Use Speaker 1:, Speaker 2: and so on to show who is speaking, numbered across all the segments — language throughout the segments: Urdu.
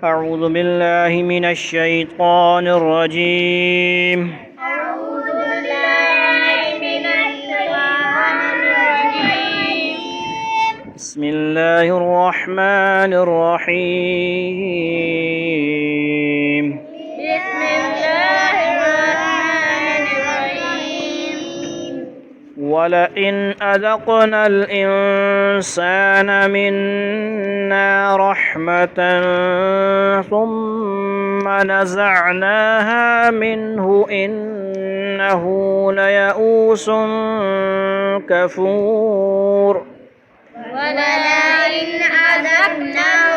Speaker 1: أعوذ بالله من الشيطان الرجيم.
Speaker 2: أعوذ بالله من الشيطان الرجيم.
Speaker 1: بسم الله الرحمن الرحيم.
Speaker 2: بسم الله الرحمن الرحيم.
Speaker 1: ولئن أذقنا الإنسان منا رحمة ثم نزعناها منه إنه ليئوس كفور.
Speaker 2: ولئن أذقناه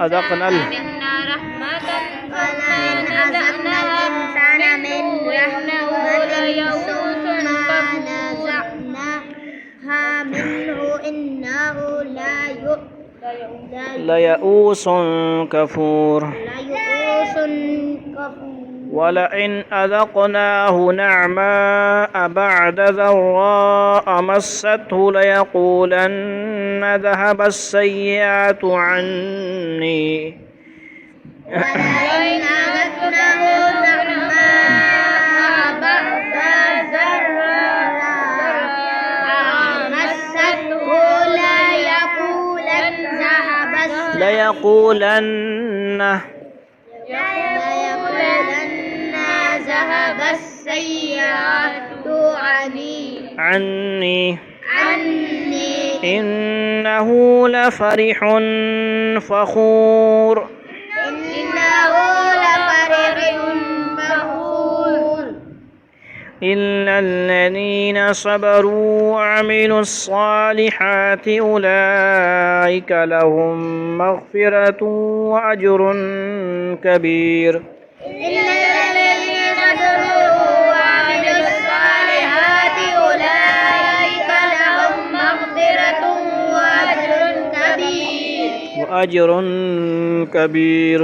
Speaker 2: أذقنا منا رحمة ولئن أذقنا الإنسان من رحمة ثم نزعناها منه إنه
Speaker 1: ليئوس كفور.
Speaker 2: ليئوس كفور.
Speaker 1: ولئن أذقناه نعماء بعد ضراء مسته ليقولن ذهب السيئات عني.
Speaker 2: ولئن أذقناه نعماء بعد ضراء مسته
Speaker 1: ليقولن
Speaker 2: ذهب السيئات
Speaker 1: عني إنه
Speaker 2: إنه
Speaker 1: لفرح فخور.
Speaker 2: لفرح فخور.
Speaker 1: إلا الذين صبروا وعملوا الصالحات أولئك لهم مغفرة وأجر كبير.
Speaker 2: إلا الذين صبروا وعملوا الصالحات أولئك لهم مغفرة
Speaker 1: وأجر كبير.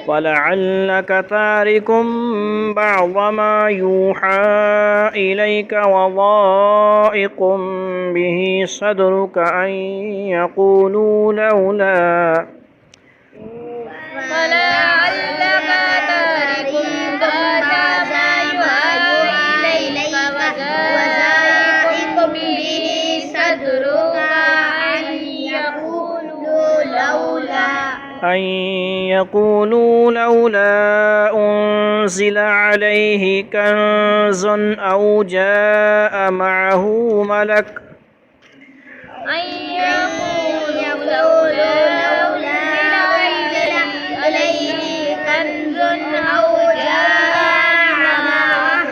Speaker 1: فلعلك تارك بعض ما يوحى إليك وضائق به صدرك أن يقولوا لولا
Speaker 2: فلعلك تارك بعض ما يوحى إليك وضائق به صدرك
Speaker 1: أن يقولوا لولا أنزل عليه كنز أو جاء معه ملك.
Speaker 2: أن يقولوا لولا أنزل عليه كنز أو جاء معه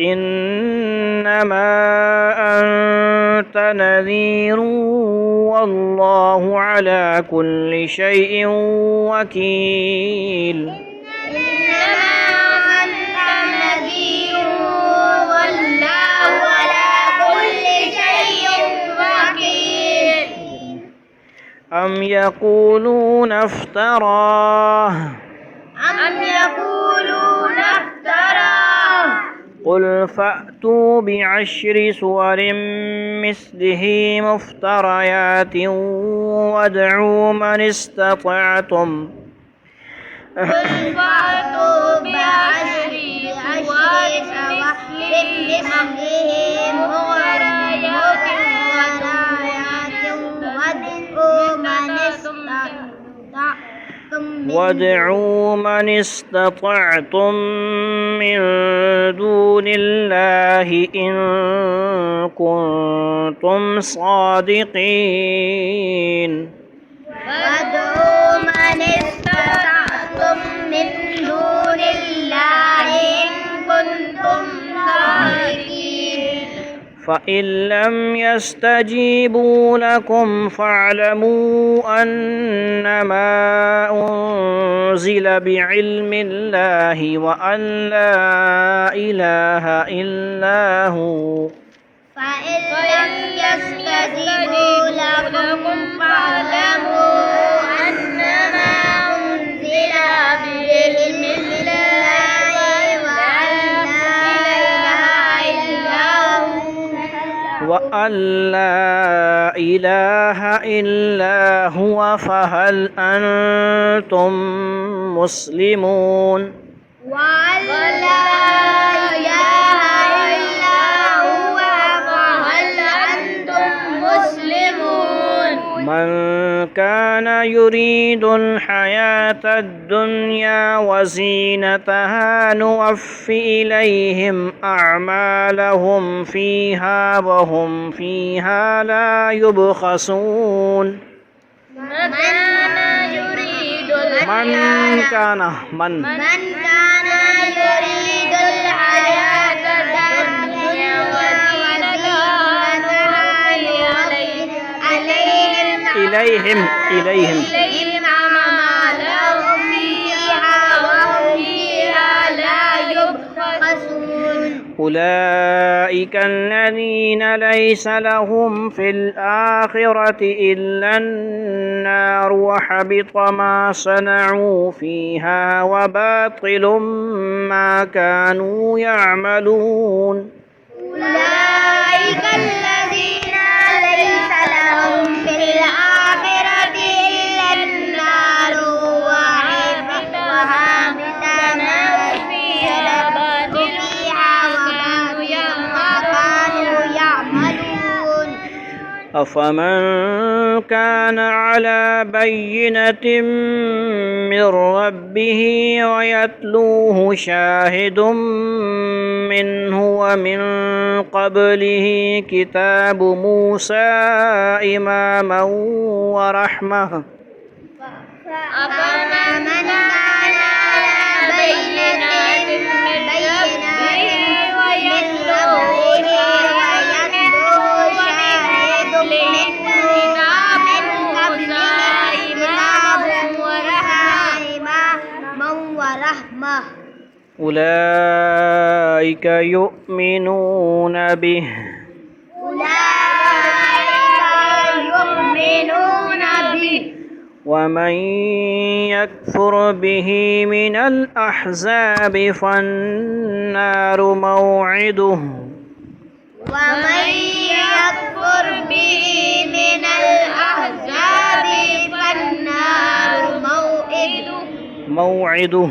Speaker 1: إنما أنت نذير والله على كل شيء وكيل.
Speaker 2: إنما أنت نذير والله على كل شيء وكيل.
Speaker 1: أم يقولون افتراه قل فأتوا بعشر سور مثله مفتريات وادعوا من استطعتم وادعوا من استطعتم من دون الله إن كنتم صادقين.
Speaker 2: وادعوا من استطعتم من دون الله إن كنتم صادقين.
Speaker 1: فإن لم يستجيبوا لكم فاعلموا أنما أنزل بعلم الله وأن لا إله إلا هو.
Speaker 2: فإن لم يستجيبوا لكم فاعلموا أنما أنزل بعلم الله
Speaker 1: وأن لا إله إلا هو فهل أنتم مسلمون
Speaker 2: وأن لا إله إلا هو فهل أنتم مسلمون
Speaker 1: من كان يريد الحياة الدنيا وزينتها نوفي إليهم أعمالهم فيها وهم فيها لا يبخسون
Speaker 2: من يريد
Speaker 1: من كان
Speaker 2: من كان يريد الحياة الدنيا وزينتها
Speaker 1: إليهم
Speaker 2: أعمالهم فيها وهم فيها لا يبخسون
Speaker 1: أولئك الذين ليس لهم في الآخرة إلا النار وحبط ما صنعوا فيها وباطل ما كانوا يعملون
Speaker 2: أولئك الذين ليس لهم في الآخرة إلا النار وحبط ما فيها وما كانوا يعملون
Speaker 1: أفمن كان على بينة من ربه ويتلوه شاهد منه ومن قبله كتاب موسى إماما ورحمة
Speaker 2: أفمن كان على بينة من ربه ويتلوه شاهد منه ومن قبله كتاب ورحمة
Speaker 1: أولئك يؤمنون به ومن يكفر به من الأحزاب فالنار موعده
Speaker 2: ومن يكفر به من الأحزاب فالنار موعده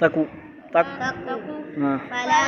Speaker 2: فلا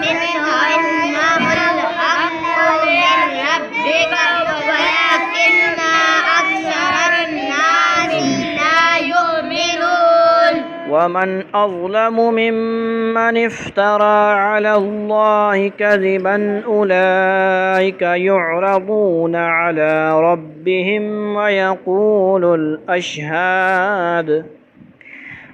Speaker 2: منه إنه الحق من ربك ولكن أكثر الناس لا يؤمنون
Speaker 1: ومن أظلم ممن افترى على الله كذبا أولئك يعرضون على ربهم ويقول الأشهاد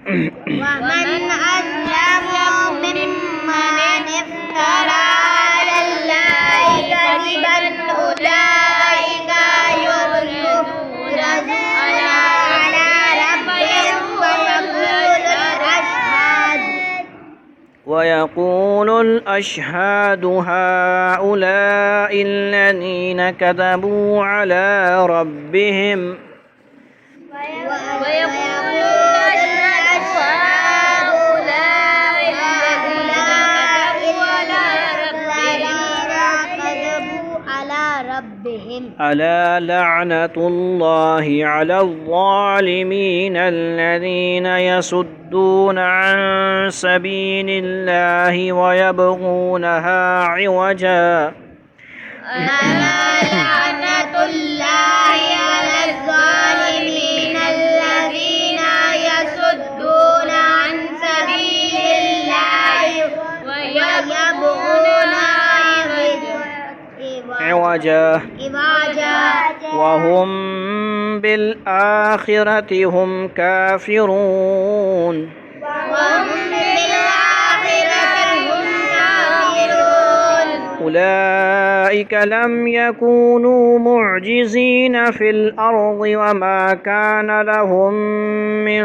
Speaker 2: ومن أظلم ممن افترى على الله كذبا أولئك يعرضون على ربهم
Speaker 1: ويقول الأشهاد هؤلاء الذين كذبوا على ربهم ألا لعنة الله على الظالمين الذين يصدون عن سبيل الله ويبغونها عوجا
Speaker 2: ألا لعنة الله على الظالمين الذين يصدون عن سبيل الله ويبغونها
Speaker 1: عوجا وهم بالآخرة هم كافرون
Speaker 2: وهم بالآخرة هم
Speaker 1: أولئك لم يكونوا معجزين في الأرض وما كان لهم من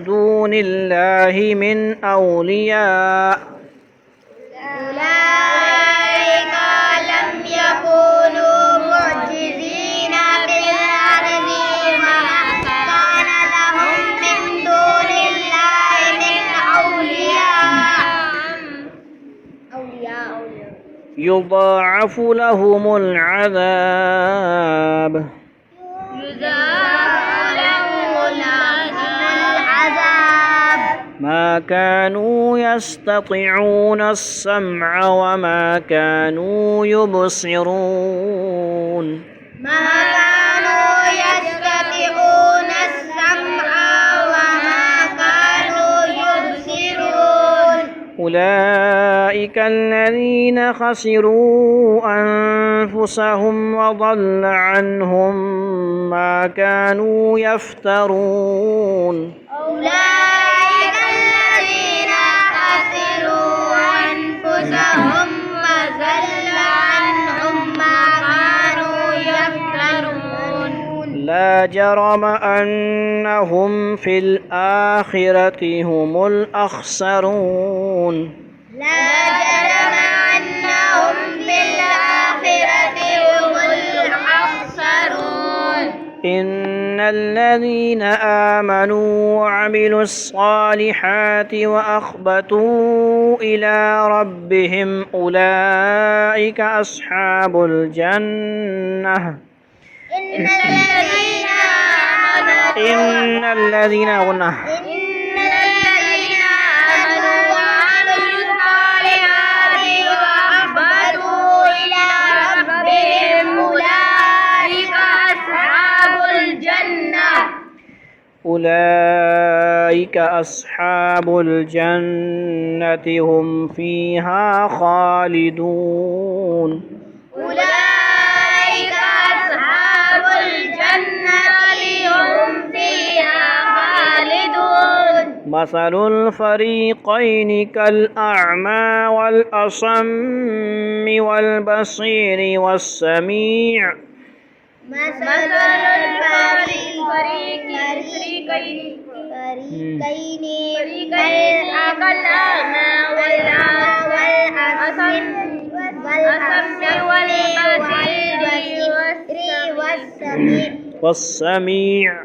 Speaker 1: دون الله من أولياء
Speaker 2: أولئك لم يكونوا معجزين في الأرض وما كان لهم من دون الله من أولياء
Speaker 1: يضاعف لهم العذاب ما كانوا يستطيعون السمع وما كانوا يبصرون
Speaker 2: ما كانوا يستطيعون السمع وما كانوا يبصرون
Speaker 1: أولئك الذين خسروا أنفسهم وضل عنهم ما كانوا يفترون
Speaker 2: أولئك الذين خسروا أنفسهم وضل عنهم ما كانوا يفترون
Speaker 1: لا جرم أنهم في الآخرة هم الأخسرون
Speaker 2: لا جرم أنهم في الآخرة هم الأخسرون
Speaker 1: إن الذين آمنوا وعملوا الصالحات وأخبتوا إلى ربهم أولئك أصحاب الجنة
Speaker 2: إن الذين آمنوا
Speaker 1: إن الذين آمنوا
Speaker 2: وعملوا الصالحات وأخبتوا إلى ربهم أولئك أصحاب الجنة
Speaker 1: أولئك أصحاب الجنة هم فيها خالدون
Speaker 2: أولئك أصحاب الجنة هم فيها خالدون
Speaker 1: مثل الفريقين كالأعمى والأصم والبصير والسميع
Speaker 2: مثل الفريقين كالأعمى والأصم
Speaker 1: والسميع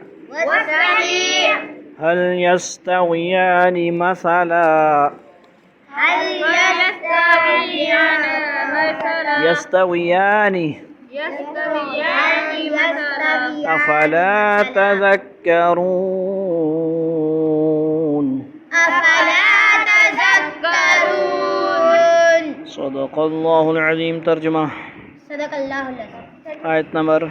Speaker 1: هل يستويان مثلا يستويان أفلا تذكرون صدق الله العظيم ترجمة آية نمبر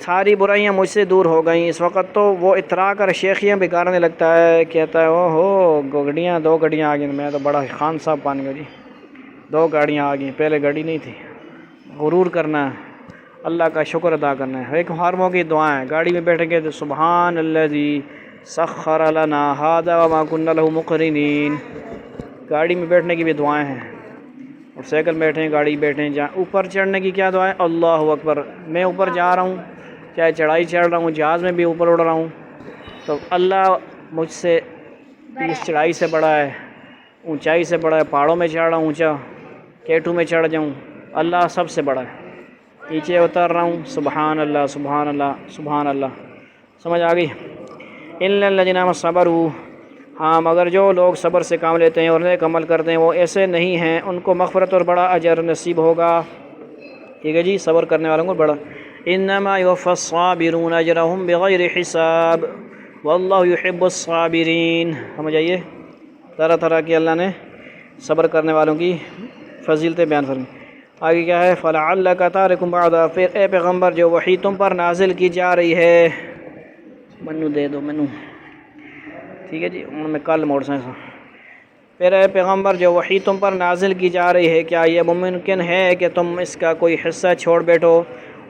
Speaker 1: ساری برائیاں مجھ سے دور ہو گئیں۔ اس وقت تو وہ اترا کر شیخیاں بگاڑنے لگتا ہے، کہتا ہے او ہو گاڑیاں، 2 گاڑیاں آ گئیں، میں تو بڑا خان صاحب بن گیا جی، 2 گاڑیاں آ گئیں، پہلے گاڑی نہیں تھی۔ غرور کرنا ہے، اللہ کا شکر ادا کرنا ہے۔ ایک ہارموں کی دعائیں، گاڑی میں بیٹھیں گے تو سبحان الذی سخر لنا ھذا وما كنا له مقرنین، گاڑی میں بیٹھنے کی بھی دعائیں ہیں، اور سائیکل بیٹھیں، گاڑی بیٹھیں، جہاں اوپر چڑھنے کی کیا دعائیں، اللہ اکبر، میں اوپر جا رہا ہوں، چاہے چڑھائی چڑھ رہا ہوں، جہاز میں بھی اوپر اڑ رہا ہوں، تو اللہ مجھ سے اس چڑھائی سے بڑا ہے، اونچائی سے بڑا ہے، پہاڑوں میں چڑھ رہا ہوں اونچا، کیٹو میں چڑھ جاؤں، اللہ سب سے بڑا ہے، نیچے اتر رہا ہوں، سبحان اللہ سبحان اللہ سبحان اللہ۔ سمجھ آ گئی؟ الا الذین صبروا، ہاں مگر جو لوگ صبر سے کام لیتے ہیں اور نیک عمل کرتے ہیں وہ ایسے نہیں ہیں، ان کو مغفرت اور بڑا اجر نصیب ہوگا۔ ٹھیک ہے جی، صبر کرنے والوں کو بڑا۔ انما یوفی الصابرون اجرهم بغیر حساب واللہ یحب الصابرین۔ سمجھ آئیے، طرح طرح کی اللہ نے صبر کرنے والوں کی فضیلتیں بیان فرمائی۔ آگے کیا ہے، فلعلک تارک بعض، پھر اے پیغمبر جو وحی تم پر نازل کی جا رہی ہے، منو دے دو منو، ٹھیک ہے جی، میں کل موڑ سے پھر اے پیغمبر جو وحی تم پر نازل کی جا رہی ہے، کیا یہ ممکن ہے کہ تم اس کا کوئی حصہ چھوڑ بیٹھو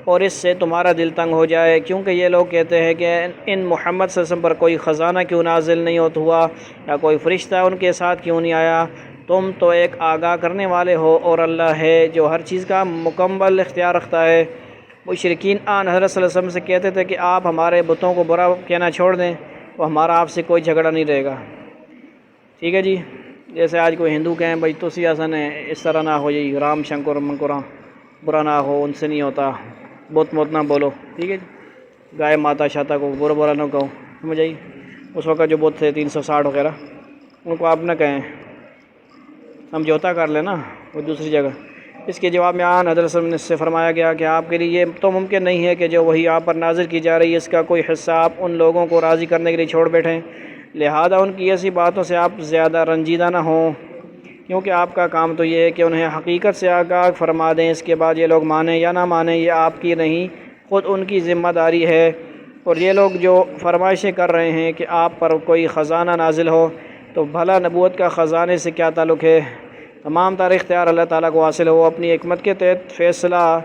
Speaker 1: اور اس سے تمہارا دل تنگ ہو جائے؟ کیونکہ یہ لوگ کہتے ہیں کہ ان محمد صلی اللہ علیہ وسلم پر کوئی خزانہ کیوں نازل نہیں ہوا، یا کوئی فرشتہ ان کے ساتھ کیوں نہیں آیا؟ تم تو ایک آگاہ کرنے والے ہو، اور اللہ ہے جو ہر چیز کا مکمل اختیار رکھتا ہے۔ مشرکین آن حضرت صلی اللہ علیہ وسلم سے کہتے تھے کہ آپ ہمارے بتوں کو برا کہنا چھوڑ دیں تو ہمارا آپ سے کوئی جھگڑا نہیں رہے گا۔ ٹھیک ہے جی، جیسے آج کوئی ہندو کہیں بھائی تسی آسن ہے، اس طرح نہ ہو جی، رام شنکر منکرا برا نہ ہو، ان سے نہیں ہوتا، بت مت نہ بولو، ٹھیک ہے جی، گائے ماتا شاتا کو برا نہ کہو، سمجھ آئی؟ اس وقت جو بت تھے 360 وغیرہ، ان کو آپ نہ کہیں، سمجھوتا کر لینا وہ دوسری جگہ۔ اس کے جواب میں آن حضرت صلی اللہ علیہ وسلم سے فرمایا گیا کہ آپ کے لیے یہ تو ممکن نہیں ہے کہ جو وہی آپ پر نازل کی جا رہی ہے اس کا کوئی حصہ آپ ان لوگوں کو راضی کرنے کے لیے چھوڑ بیٹھیں، لہذا ان کی ایسی باتوں سے آپ زیادہ رنجیدہ نہ ہوں، کیونکہ آپ کا کام تو یہ ہے کہ انہیں حقیقت سے آگاہ فرما دیں، اس کے بعد یہ لوگ مانیں یا نہ مانیں یہ آپ کی نہیں، خود ان کی ذمہ داری ہے۔ اور یہ لوگ جو فرمائشیں کر رہے ہیں کہ آپ پر کوئی خزانہ نازل ہو، تو بھلا نبوت کا خزانے سے کیا تعلق ہے؟ تمام تاریخ اختیار اللہ تعالیٰ کو حاصل ہو، اپنی حکمت کے تحت فیصلہ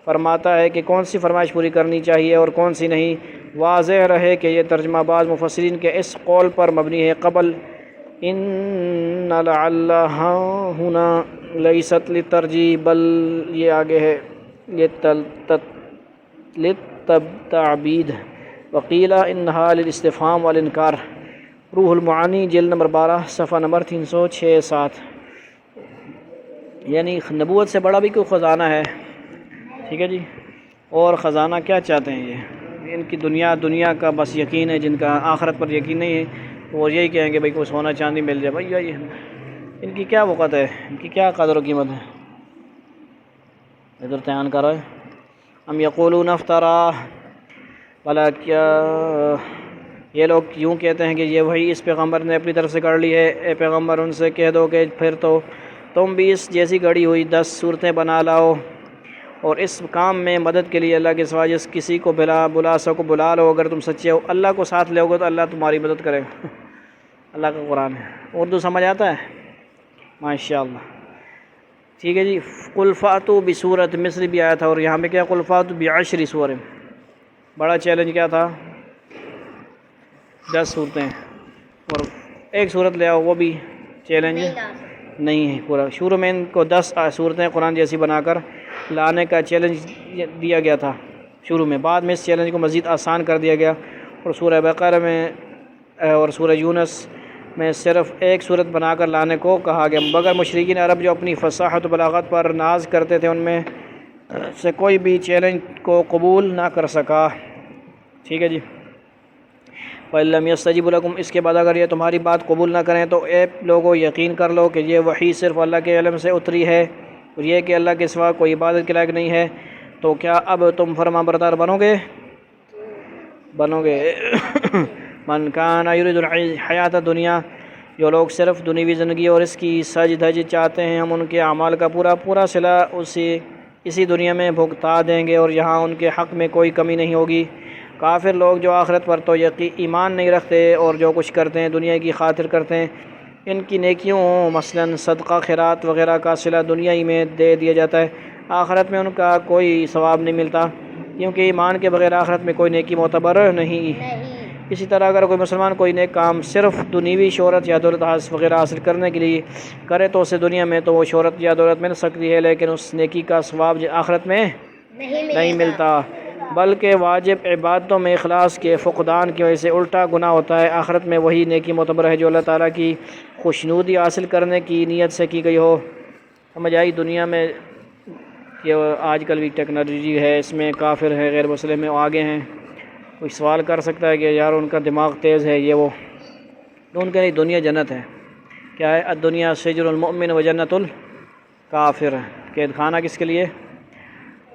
Speaker 1: فرماتا ہے کہ کون سی فرمائش پوری کرنی چاہیے اور کون سی نہیں۔ واضح رہے کہ یہ ترجمہ بعض مفسرین کے اس قول پر مبنی ہے، قبل ان لعل ہنا لیست للترجیح، بل یہ آگے ہے للتعبید، وقیل انہا للاستفہام والانکار۔ روح المعانی جلد نمبر 12 صفحہ نمبر 306-7۔ یعنی نبوت سے بڑا بھی کوئی خزانہ ہے، ٹھیک ہے جی، اور خزانہ کیا چاہتے ہیں یہ، ان کی دنیا کا بس یقین ہے، جن کا آخرت پر یقین نہیں ہے وہ یہی کہیں گے بھائی کوئی سونا چاندی مل جائے، بھائی یہ ان کی کیا وقت ہے، ان کی کیا قدر و قیمت ہے، ادھر تعین کر رہے ہم یقولون افطرا، بھلا کیا یہ لوگ یوں کہتے ہیں کہ یہ وہی اس پیغمبر نے اپنی طرف سے کر لی ہے۔ اے پیغمبر ان سے کہہ دو کہ پھر تو تم بھی اس جیسی گھڑی ہوئی 10 صورتیں بنا لاؤ، اور اس کام میں مدد کے لیے اللہ کے سوا جس کسی کو بلا سکو بلا لو، اگر تم سچے ہو، اللہ کو ساتھ لے گے تو اللہ تمہاری مدد کرے گا۔ اللہ کا قرآن ہے، اردو سمجھ آتا ہے ماشاءاللہ، ٹھیک ہے جی۔ قل فاتوا بسورۃ مثل بھی آیا تھا، اور یہاں پہ کیا قل فاتوا بعشر سور، بڑا چیلنج کیا تھا، 10 صورتیں، اور ایک صورت لے آؤ، وہ بھی چیلنج نہیں ہے پورا۔ شروع میں ان کو 10 صورتیں قرآن جیسی بنا کر لانے کا چیلنج دیا گیا تھا شروع میں، بعد میں اس چیلنج کو مزید آسان کر دیا گیا، اور سورہ بقرہ میں اور سورہ یونس میں صرف ایک صورت بنا کر لانے کو کہا گیا، مگر مشرکین عرب جو اپنی فصاحت و بلاغت پر ناز کرتے تھے ان میں سے کوئی بھی چیلنج کو قبول نہ کر سکا، ٹھیک ہے جی۔ فَإِلَّمْ يَسْتَجِيبُوا لَكُمْ، اس کے بعد اگر یہ تمہاری بات قبول نہ کریں تو اے لوگو یقین کر لو کہ یہ وحی صرف اللہ کے علم سے اتری ہے، اور یہ کہ اللہ کے سوا کوئی عبادت کے لائق نہیں ہے، تو کیا اب تم فرما بردار بنو گے من کان یرید الحیات الدنیا، جو لوگ صرف دنیوی زندگی اور اس کی سج دھج چاہتے ہیں، ہم ان کے اعمال کا پورا صلہ اسی اسی دنیا میں بھگتا دیں گے اور یہاں ان کے حق میں کوئی کمی نہیں ہوگی۔ کافر لوگ جو آخرت پر تو ایمان نہیں رکھتے اور جو کچھ کرتے ہیں دنیا کی خاطر کرتے ہیں، ان کی نیکیوں مثلا صدقہ خیرات وغیرہ کا صلہ دنیا ہی میں دے دیا جاتا ہے، آخرت میں ان کا کوئی ثواب نہیں ملتا، کیونکہ ایمان کے بغیر آخرت میں کوئی نیکی معتبر نہیں۔ اسی طرح اگر کوئی مسلمان کوئی نیک کام صرف دنیوی شہرت یا دولت وغیرہ حاصل کرنے کے لیے کرے تو اسے دنیا میں تو وہ شہرت یا دولت مل سکتی ہے، لیکن اس نیکی کا ثواب آخرت میں نہیں ملتا، بلکہ واجب عبادتوں میں اخلاص کے فقدان کی وجہ سے الٹا گناہ ہوتا ہے۔ آخرت میں وہی نیکی معتبر ہے جو اللہ تعالیٰ کی خوشنودی حاصل کرنے کی نیت سے کی گئی ہو۔ سمجھ آئی؟ دنیا میں یہ آج کل بھی ٹیکنالوجی ہے، اس میں کافر ہے، غیر مسلم ہے، آگے ہیں۔ کوئی سوال کر سکتا ہے کہ یار ان کا دماغ تیز ہے یہ وہ، تو ان کے لیے دنیا جنت ہے۔ کیا ہے؟ الدنیا سجن المؤمن و جنت الکافر، قید خانہ کس کے لیے؟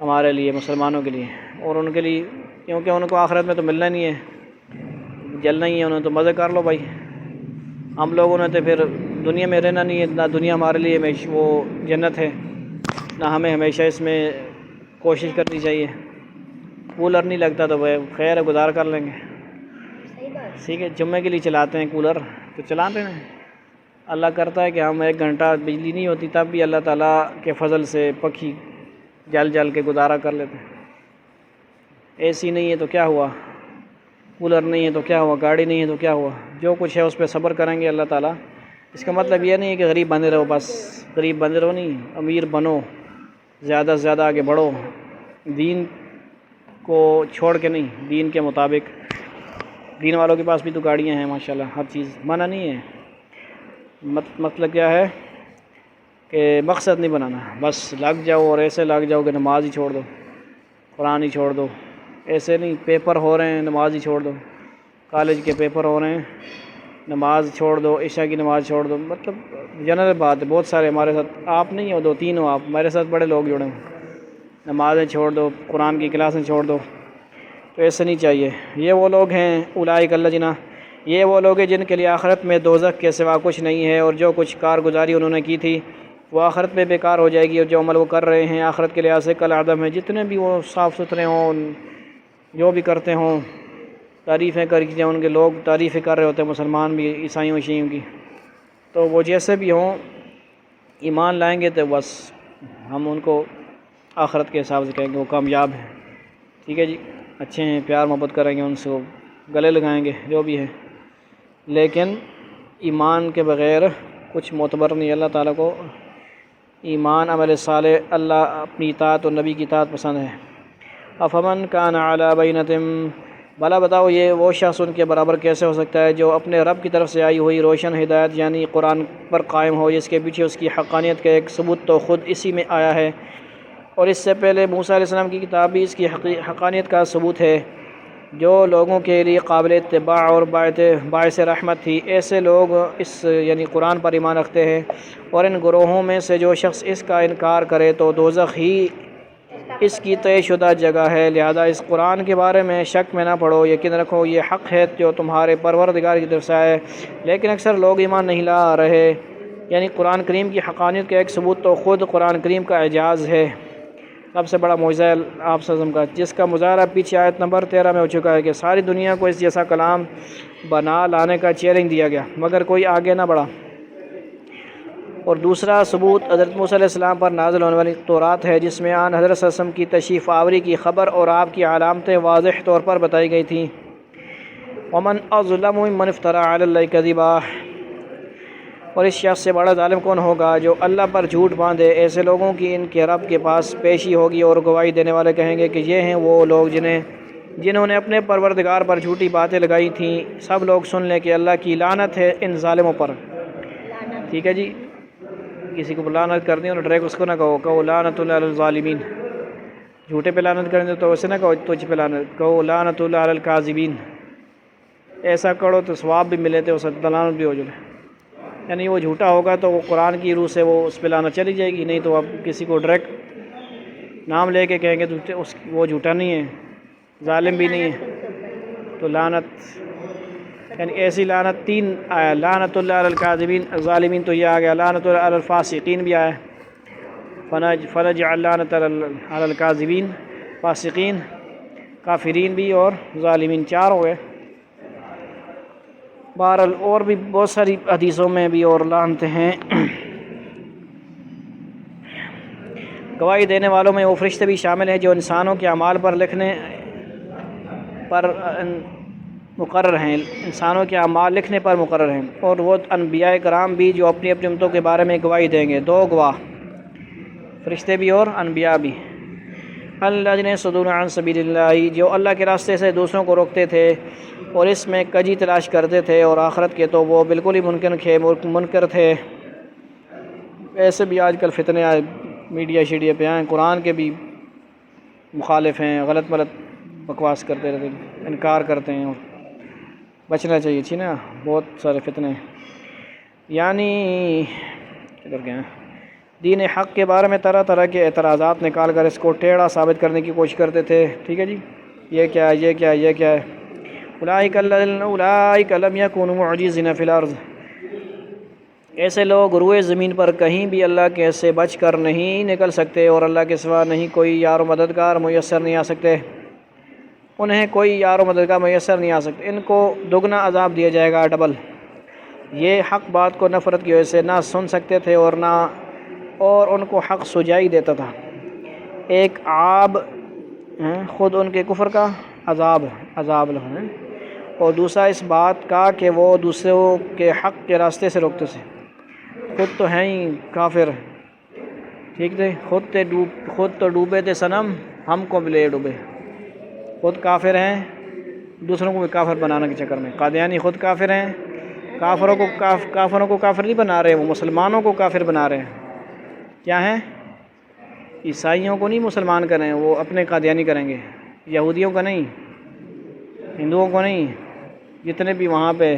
Speaker 1: ہمارے لیے، مسلمانوں کے لیے، اور ان کے لیے کیونکہ ان کو آخرت میں تو ملنا نہیں ہے، جلنا ہی ہے، انہوں نے تو مزے کر لو بھائی۔ ہم لوگوں نے تو پھر دنیا میں رہنا نہیں ہے، نہ دنیا ہمارے لیے وہ جنت ہے، نہ ہمیں ہمیشہ اس میں کوشش کرنی چاہیے۔ کولر نہیں لگتا تو وہ خیر گزار کر لیں گے، ٹھیک ہے، جمعے کے لیے چلاتے ہیں کولر تو چلاتے ہیں۔ اللہ کرتا ہے کہ ہم 1 گھنٹہ بجلی نہیں ہوتی تب بھی اللہ تعالیٰ کے فضل سے پنکھی جل جل کے گزارا کر لیتے ہیں۔ اے سی نہیں ہے تو کیا ہوا، کولر نہیں ہے تو کیا ہوا، گاڑی نہیں ہے تو کیا ہوا، جو کچھ ہے اس پہ صبر کریں گے اللہ تعالیٰ۔ اس کا مطلب یہ نہیں ہے کہ غریب بنے رہو، بس غریب بنے رہو نہیں، امیر بنو، زیادہ سے زیادہ آگے بڑھو، دین کو چھوڑ کے نہیں، دین کے مطابق۔ دین والوں کے پاس بھی تو گاڑیاں ہیں ماشاءاللہ، ہر چیز منع نہیں ہے۔ مطلب کیا ہے کہ مقصد نہیں بنانا، بس لگ جاؤ اور ایسے لگ جاؤ کہ نماز ہی چھوڑ دو، قرآن ہی چھوڑ دو، ایسے نہیں پیپر ہو رہے ہیں نماز ہی چھوڑ دو، کالج کے پیپر ہو رہے ہیں نماز چھوڑ دو، عشاء کی نماز چھوڑ دو، مطلب جنرل بات ہے۔ بہت سارے ہمارے ساتھ، آپ نہیں ہو 2-3 ہو، آپ ہمارے ساتھ بڑے لوگ جڑے ہیں، نمازیں چھوڑ دو، قرآن کی کلاسیں چھوڑ دو، تو ایسے نہیں چاہیے۔ یہ وہ لوگ ہیں اولئک الذین، یہ وہ لوگ ہیں جن کے لیے آخرت میں دوزخ کے سوا کچھ نہیں ہے، اور جو کچھ کارگزاری انہوں نے کی تھی وہ آخرت میں بیکار ہو جائے گی، اور جو عمل وہ کر رہے ہیں آخرت کے لحاظ سے کل عدم ہے۔ جتنے بھی وہ صاف ستھرے ہوں، جو بھی کرتے ہوں، تعریفیں کر کے ان کے لوگ تعریفیں کر رہے ہوتے ہیں، مسلمان بھی، عیسائیوں شیعوں کی، تو وہ جیسے بھی ہوں ایمان لائیں گے تو بس ہم ان کو آخرت کے حساب سے کہیں گے وہ کامیاب ہیں، ٹھیک ہے جی، اچھے ہیں، پیار محبت کریں گے ان سے، گلے لگائیں گے، جو بھی ہے، لیکن ایمان کے بغیر کچھ معتبر نہیں۔ اللہ تعالیٰ کو ایمان، عمل صالح، اللہ اپنی اطاعت اور نبی کی اطاعت پسند ہے۔ افمن کان علی بینۃ، بھلا بتاؤ یہ وہ شخص ان کے برابر کیسے ہو سکتا ہے جو اپنے رب کی طرف سے آئی ہوئی روشن ہدایت یعنی قرآن پر قائم ہو، جس کے پیچھے اس کی حقانیت کا ایک ثبوت تو خود اسی میں آیا ہے، اور اس سے پہلے موسیٰ علیہ السلام کی کتاب بھی اس کی حقانیت کا ثبوت ہے، جو لوگوں کے لیے قابل اتباع اور باعث رحمت تھی۔ ایسے لوگ اس یعنی قرآن پر ایمان رکھتے ہیں، اور ان گروہوں میں سے جو شخص اس کا انکار کرے تو دوزخ ہی اس کی طے شدہ جگہ ہے، لہذا اس قرآن کے بارے میں شک میں نہ پڑو، یقین رکھو یہ حق ہے جو تمہارے پروردگار کی طرف سے ہے، لیکن اکثر لوگ ایمان نہیں لا رہے۔ یعنی قرآن کریم کی حقانیت کا ایک ثبوت تو خود قرآن کریم کا اعجاز ہے، سب سے بڑا معجزہ ہے آپ صلی اللہ علیہ وسلم کا، جس کا مظاہرہ پیچھے آیت نمبر 13 میں ہو چکا ہے کہ ساری دنیا کو اس جیسا کلام بنا لانے کا چیلنج دیا گیا مگر کوئی آگے نہ بڑھا۔ اور دوسرا ثبوت حضرت موسیٰ علیہ السلام پر نازل ہونے والی تورات ہے، جس میں آن حضرت صلی اللہ علیہ وسلم کی تشریف آوری کی خبر اور آپ کی علامتیں واضح طور پر بتائی گئی تھیں۔ ومن اظلم ممن افترى علی اللہ کذبا، اور اس شخص سے بڑا ظالم کون ہوگا جو اللہ پر جھوٹ باندھے۔ ایسے لوگوں کی ان کے رب کے پاس پیشی ہوگی، اور گواہی دینے والے کہیں گے کہ یہ ہیں وہ لوگ جنہوں نے اپنے پروردگار پر جھوٹی باتیں لگائی تھیں۔ سب لوگ سن لیں کہ اللہ کی لعنت ہے ان ظالموں پر، ٹھیک ہے جی، کسی کو لعنت کر دیں اور ڈائریکٹ اس کو نہ کہو لعنت اللہ علی الظالمین، جھوٹے پہ لعنت کریں تو اسے نہ کہو تجھ پہ لعنت، کہو لعنت اللہ علی الکاذبین، ایسا کرو تو ثواب بھی ملے تو لعنت بھی ہو جائے۔ یعنی وہ جھوٹا ہوگا تو وہ قرآن کی روح سے وہ اس پہ لعنت چلی جائے گی، نہیں تو اب کسی کو ڈائریکٹ نام لے کے کہیں گے تو وہ جھوٹا نہیں ہے، ظالم بھی نہیں ہے، تو لعنت یعنی ایسی لعنت 3 آیا، لعنت اللہ علی الکاذبین، ظالمین تو یہ آ گیا، لعنت اللہ علی الفاسقین بھی آیا، فنجعل لعنت علی الکاذبین، فاسقین، کافرین بھی اور ظالمین، 4 ہو گئے۔ بہرحال اور بھی بہت ساری حدیثوں میں بھی اور لعنتیں ہیں۔ گواہی دینے والوں میں وہ فرشتے بھی شامل ہیں جو انسانوں کے اعمال پر لکھنے پر مقرر ہیں، انسانوں کے اعمال لکھنے پر مقرر ہیں، اور وہ انبیاء کرام بھی جو اپنی اپنی امتوں کے بارے میں گواہی دیں گے، 2 گواہ، فرشتے بھی اور انبیاء بھی۔ الذین یصدون عن سبیل اللہ، جو اللہ کے راستے سے دوسروں کو روکتے تھے اور اس میں کجی تلاش کرتے تھے، اور آخرت کے تو وہ بالکل ہی منکر تھے۔ ایسے بھی آج کل فتنے میڈیا شیڈیا پہ آئیں، قرآن کے بھی مخالف ہیں، غلط بکواس کرتے رہتے ہیں، انکار کرتے ہیں، اور بچنا چاہیے تھی نا، بہت سارے فتنے ہیں۔ یعنی کدھر گئے ہیں، دین حق کے بارے میں طرح طرح کے اعتراضات نکال کر اس کو ٹیڑھا ثابت کرنے کی کوشش کرتے تھے، ٹھیک ہے جی، یہ کیا ہے، یہ کیا ہے، یہ کیا ہے۔ اولئک لم یکونوا معجزین فی الارض، ایسے لوگ روئے زمین پر کہیں بھی اللہ کے سے بچ کر نہیں نکل سکتے، اور اللہ کے سوا نہیں کوئی یار و مددگار میسر نہیں آ سکتے، انہیں کوئی یار و مددگار میسر نہیں آ سکتے، ان کو دگنا عذاب دیا جائے گا، ڈبل۔ یہ حق بات کو نفرت کی وجہ سے نہ سن سکتے تھے اور ان کو حق سجائی دیتا تھا۔ ایک عاب خود ان کے کفر کا عذاب ہے، اور دوسرا اس بات کا کہ وہ دوسروں کے حق کے راستے سے روکتے تھے، خود تو ہیں ہی کافر، ٹھیک تھے، خود تو ڈوبے تھے صنم، ہم کو بھی لے ڈوبے، خود کافر ہیں، دوسروں کو بھی کافر بنانے کے چکر میں۔ قادیانی خود کافر ہیں، کافروں کو کافر نہیں بنا رہے، وہ مسلمانوں کو کافر بنا رہے ہیں۔ کیا ہیں؟ عیسائیوں کو نہیں مسلمان کریں، وہ اپنے قادیانی کریں گے، یہودیوں کا نہیں، ہندوؤں کو نہیں، جتنے بھی وہاں پہ،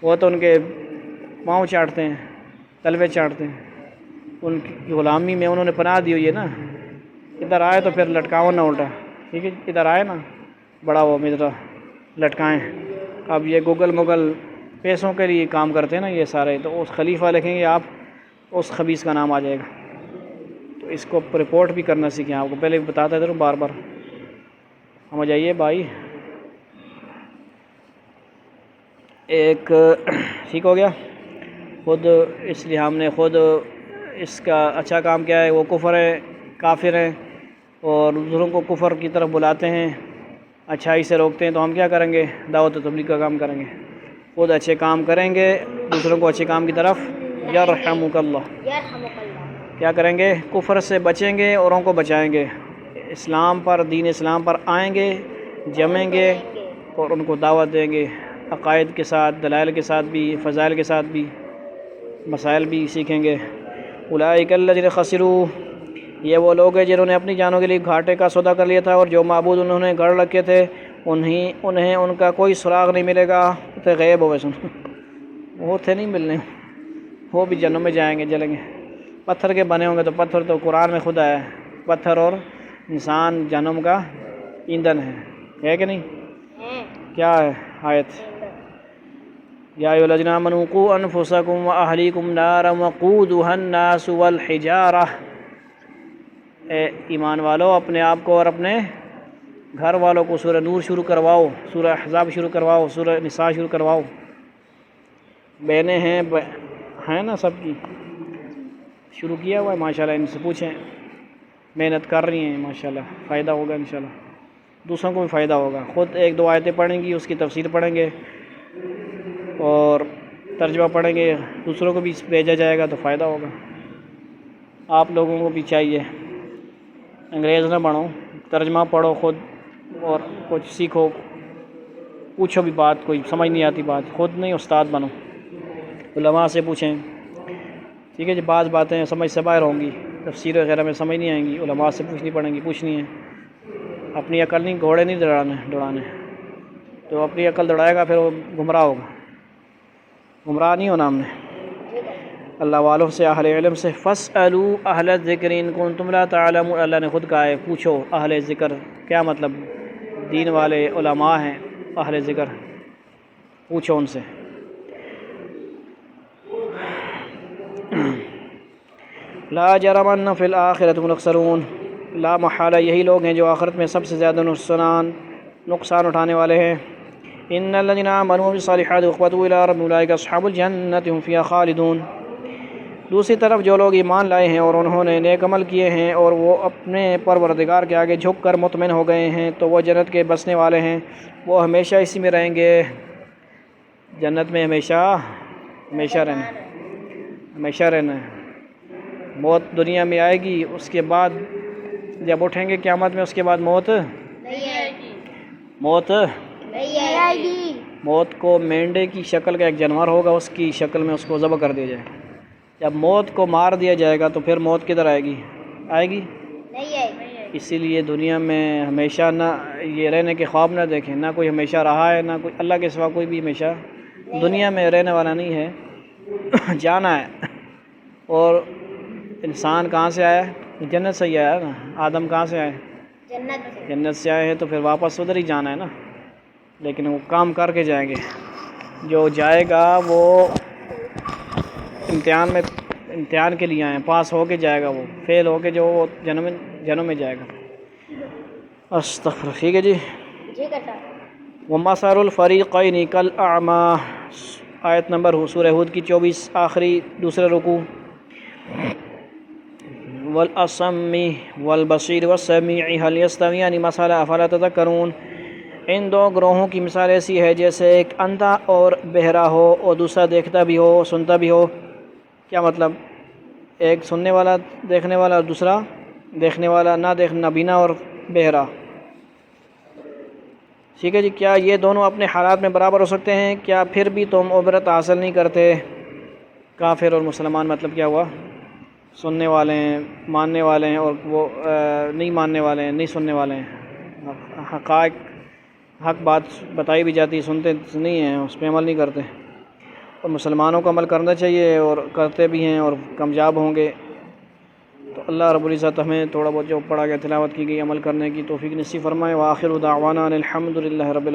Speaker 1: وہ تو ان کے پاؤں چاٹتے ہیں، تلوے چاٹتے ہیں، ان کی غلامی میں انہوں نے پناہ دی ہوئی ہے نا۔ ادھر آئے تو پھر لٹکاؤ نہ الٹا، ٹھیک ہے، ادھر آئے نا بڑا وہ میرا لٹکائیں۔ اب یہ گوگل پیسوں کے لیے کام کرتے ہیں نا یہ سارے، تو اس خلیفہ لکھیں گے آپ، اس خبیث کا نام آ جائے گا، تو اس کو رپورٹ بھی کرنا سیکھیں، آپ کو پہلے بھی بتاتا تھا بار بار، سمجھ آئیے بھائی۔ ایک ٹھیک ہو گیا، خود اس لیے ہم نے خود اس کا اچھا کام کیا ہے، وہ کفر ہے، کافر ہیں، اور دوسروں کو کفر کی طرف بلاتے ہیں، اچھائی سے روکتے ہیں، تو ہم کیا کریں گے؟ دعوت و تبلیغ کا کام کریں گے، خود اچھے کام کریں گے، دوسروں کو اچھے کام کی طرف یرحمک اللہ، کیا کریں گے؟ کفر سے بچیں گے، اوروں کو بچائیں گے، اسلام پر، دین اسلام پر آئیں گے، جمیں گے، اور ان کو دعوت دیں گے، عقائد کے ساتھ، دلائل کے ساتھ بھی، فضائل کے ساتھ بھی، مسائل بھی سیکھیں گے۔ اولئک الذین خسروا، یہ وہ لوگ ہیں جنہوں نے اپنی جانوں کے لیے گھاٹے کا سودا کر لیا تھا، اور جو معبود انہوں نے گڑھ رکھے تھے انہیں ان کا کوئی سراغ نہیں ملے گا، تو غیب ہوئے سن، وہ تھے نہیں ملنے، وہ بھی جہنم میں جائیں گے، جلیں گے۔ پتھر کے بنے ہوں گے، تو پتھر تو قرآن میں خود آیا ہے، پتھر اور انسان جہنم کا ایندھن ہے کہ نہیں؟ کیا ہے آیت؟ یا ایھا الذین آمنوا قوا انفسکم واہلیکم نارا وقودھا الناس والحجارہ، اے ایمان والو اپنے آپ کو اور اپنے گھر والوں کو سورہ نور شروع کرواؤ، سورہ احزاب شروع کرواؤ، سورہ نساء شروع کرواؤ، بہنیں ہیں نا سب کی، شروع کیا ہوا ہے ماشاءاللہ، ان سے پوچھیں، محنت کر رہی ہیں ماشاءاللہ، فائدہ ہوگا انشاءاللہ، دوسروں کو بھی فائدہ ہوگا، خود 1-2 آیتیں پڑھیں گی، اس کی تفسیر پڑھیں گے اور ترجمہ پڑھیں گے، دوسروں کو بھی بھیجا جائے گا تو فائدہ ہوگا۔ آپ لوگوں کو بھی چاہیے انگریز نہ بنو، ترجمہ پڑھو خود، اور کچھ سیکھو، پوچھو بھی بات، کوئی سمجھ نہیں آتی بات، خود نہیں استاد بنو، علماء سے پوچھیں، ٹھیک ہے جی، بعض باتیں سمجھ سے باہر ہوں گی، تفسیر وغیرہ میں سمجھ نہیں آئیں گی، علماء سے پوچھنی پڑیں گی، پوچھنی ہے، اپنی عقل نہیں، گھوڑے نہیں دوڑانے، تو اپنی عقل دوڑائے گا پھر وہ گمراہ ہوگا، گمراہ نہیں ہونا ہم نے۔ اللہ والوں سے، اہل علم سے، فاسألوا اہل الذکر ان کنتم لا تعلمون، اللہ نے خود کہا ہے پوچھو اہل ذکر، کیا مطلب؟ دین والے علماء ہیں اہل ذکر، پوچھو ان سے۔ لا جرم ان فی الآخرۃ هم الاخسرون، لا محالہ یہی لوگ ہیں جو آخرت میں سب سے زیادہ نقصان اٹھانے والے ہیں۔ ان الذین آمنوا وعملوا الصالحات واخبتوا الی ربهم اولئک اصحاب الجنۃ هم فیہا خالدون۔ دوسری طرف جو لوگ ایمان لائے ہیں اور انہوں نے نیک عمل کیے ہیں اور وہ اپنے پروردگار کے آگے جھک کر مطمئن ہو گئے ہیں تو وہ جنت کے بسنے والے ہیں، وہ ہمیشہ اسی میں رہیں گے، جنت میں ہمیشہ رہنا ہے۔ موت دنیا میں آئے گی، اس کے بعد جب اٹھیں گے قیامت میں، اس کے بعد موت
Speaker 2: نہیں آئے گی۔
Speaker 1: موت کو مینڈے کی شکل کا ایک جانور ہوگا، اس کی شکل میں اس کو ذبح کر دیا جائے۔ جب موت کو مار دیا جائے گا تو پھر موت کدھر آئے گی؟
Speaker 2: نہیں آئے گی۔
Speaker 1: اسی لیے دنیا میں ہمیشہ نہ یہ رہنے کے خواب نہ دیکھیں، نہ کوئی ہمیشہ رہا ہے، نہ کوئی اللہ کے سوا کوئی بھی ہمیشہ دنیا میں رہنے والا نہیں ہے، جانا ہے۔ اور انسان کہاں سے آیا ہے؟ جنت سے ہی آیا ہے نا۔ آدم کہاں سے آئے؟ جنت سے آئے ہیں، تو پھر واپس ادھر ہی جانا ہے نا، لیکن وہ کام کر کے جائیں گے۔ جو جائے گا وہ امتحان کے لیے آئے، پاس ہو کے جائے گا، وہ فیل ہو کے جو وہ جنم میں جائے گا۔ استغفر، ٹھیک ہے جی۔ وَمَثَلُ الْفَرِيقَيْنِ كَالْأَعْمَىٰ، آیت نمبر سورہ ہود کی 24، آخری دوسرے رکوع۔ وَالْأَصَمِّ وَالْبَصِيرِ وَالسَّمِيعِ هَلْ يَسْتَوِيَانِ مَثَلًا أَفَلَا تَذَكَّرُونَ۔ ان دو گروہوں کی مثال ایسی ہے جیسے ایک اندھا اور بہرا ہو اور دوسرا دیکھتا بھی ہو سنتا بھی ہو۔ کیا مطلب؟ ایک سننے والا دیکھنے والا اور دوسرا دیکھنے والا نہ بینا اور بہرا، ٹھیک ہے جی۔ کیا یہ دونوں اپنے حالات میں برابر ہو سکتے ہیں؟ کیا پھر بھی تم عبرت حاصل نہیں کرتے؟ کافر اور مسلمان مطلب کیا ہوا؟ سننے والے ہیں، ماننے والے ہیں، اور وہ نہیں ماننے والے ہیں، نہیں سننے والے ہیں۔ حق بات بتائی بھی جاتی، سنتے نہیں ہیں، اس پہ عمل نہیں کرتے۔ اور مسلمانوں کو عمل کرنا چاہیے اور کرتے بھی ہیں اور کامیاب ہوں گے۔ تو اللہ رب العزت ہمیں تھوڑا بہت جو پڑھا گیا، تلاوت کی گئی، عمل کرنے کی توفیق نصیب فرمائے۔ وآخر دعوانا الحمد للہ رب العالمین۔